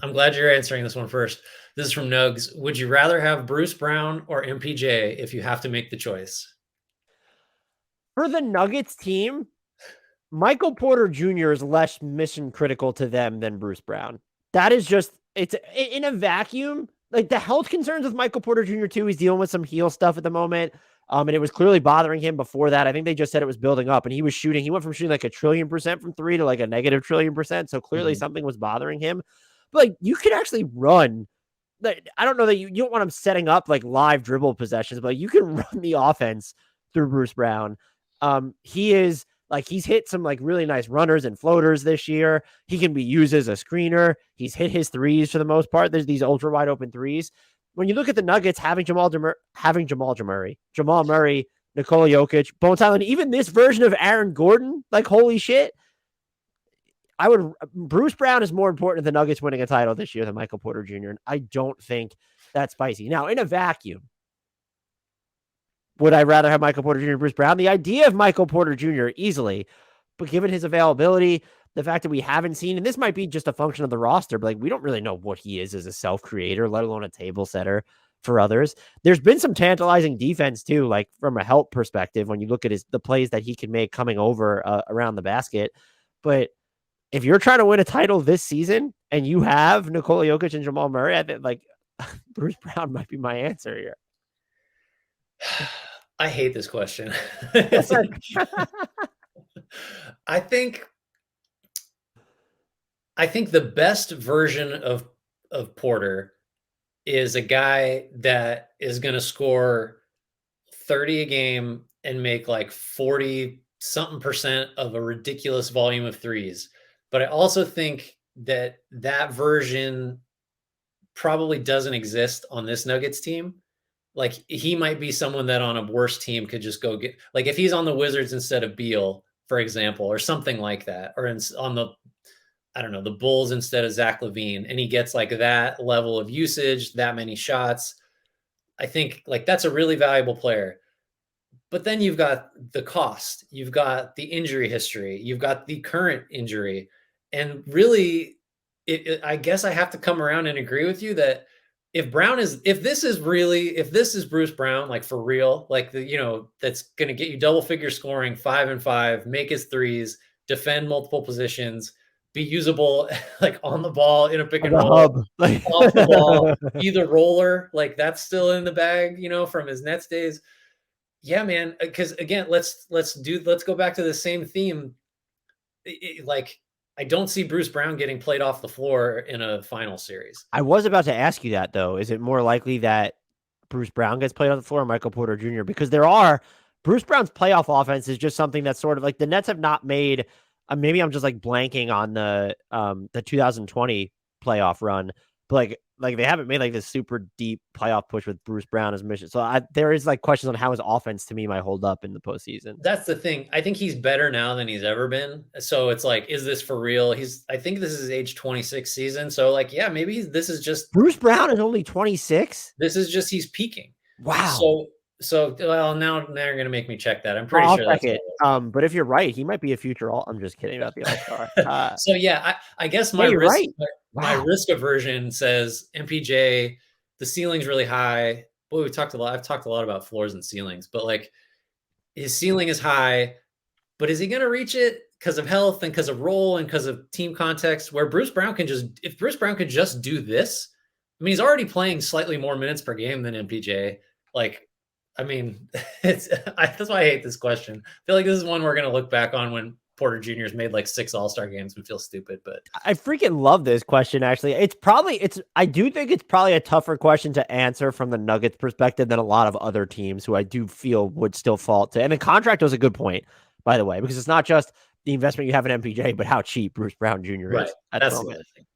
I'm glad you're answering this one first. This is from Nugs. Would you rather have Bruce Brown or MPJ if you have to make the choice? For the Nuggets team, Michael Porter Jr. is less mission critical to them than Bruce Brown. That is just, it's in a vacuum. Like the health concerns with Michael Porter Jr. too. He's dealing with some heel stuff at the moment. And it was clearly bothering him before that. I think they just said it was building up, and he went from shooting like a trillion% from three to like a negative trillion%. So clearly something was bothering him. But like you could actually run. Like, I don't know that you don't want him setting up like live dribble possessions, but you can run the offense through Bruce Brown. He is like he's hit some like really nice runners and floaters this year. He can be used as a screener. He's hit his threes for the most part. There's these ultra wide open threes. When you look at the Nuggets having Jamal Murray, Nikola Jokic, Bones Island, even this version of Aaron Gordon, like holy shit. Bruce Brown is more important to the Nuggets winning a title this year than Michael Porter Jr. And I don't think that's spicy. Now, in a vacuum, would I rather have Michael Porter Jr. and Bruce Brown? The idea of Michael Porter Jr. easily, but given his availability, the fact that we haven't seen, and this might be just a function of the roster, but like we don't really know what he is as a self-creator, let alone a table setter for others. There's been some tantalizing defense too, like from a help perspective, when you look at the plays that he can make coming over around the basket. But if you're trying to win a title this season and you have Nikola Jokic and Jamal Murray, I think like Bruce Brown might be my answer here. I hate this question. I think the best version of Porter is a guy that is going to score 30 a game and make like 40 something percent of a ridiculous volume of threes. But I also think that version probably doesn't exist on this Nuggets team. Like he might be someone that on a worse team could just go get, like if he's on the Wizards instead of Beal, for example, or something like that, or on the, I don't know, the Bulls instead of Zach LaVine, and he gets like that level of usage, that many shots. I think like that's a really valuable player. But then you've got the cost, you've got the injury history, you've got the current injury. And really, I guess I have to come around and agree with you that if this is Bruce Brown, like for real, like that's going to get you double figure scoring 5 and 5, make his threes, defend multiple positions, be usable like on the ball in a pick and roll, hub. off the ball, be the roller, like that's still in the bag, from his Nets days. Yeah, man. Because again, let's go back to the same theme. Like I don't see Bruce Brown getting played off the floor in a final series. I was about to ask you that though. Is it more likely that Bruce Brown gets played on the floor or Michael Porter Jr.? Because Bruce Brown's playoff offense is just something that's sort of like the Nets have not made. Maybe I'm just like blanking on the 2020 playoff run, but like they haven't made like this super deep playoff push with Bruce Brown as mission. So there is like questions on how his offense to me might hold up in the postseason. That's the thing. I think he's better now than he's ever been. So it's like, is this for real? I think this is his age 26 season. So like, yeah, maybe this is just Bruce Brown is only 26. This is just he's peaking. Wow. So well, now you're gonna make me check that. I'm pretty sure that's it. But if you're right, he might be a future all. I'm just kidding about the All-Star. So yeah, I guess my risk aversion says MPJ, the ceiling's really high. Boy, I've talked a lot about floors and ceilings, but like his ceiling is high, but is he gonna reach it because of health and because of role and because of team context? Where if Bruce Brown could just do this, I mean, he's already playing slightly more minutes per game than MPJ. Like, I mean, that's why I hate this question. I feel like this is one we're going to look back on when Porter Jr.'s made like 6 All-Star games and feel stupid. But I freaking love this question, actually. I do think it's probably a tougher question to answer from the Nuggets perspective than a lot of other teams who I do feel would still fall to. And the contract was a good point, by the way, because it's not just the investment you have in MPJ, but how cheap Bruce Brown Jr. is. Right. That's the other thing.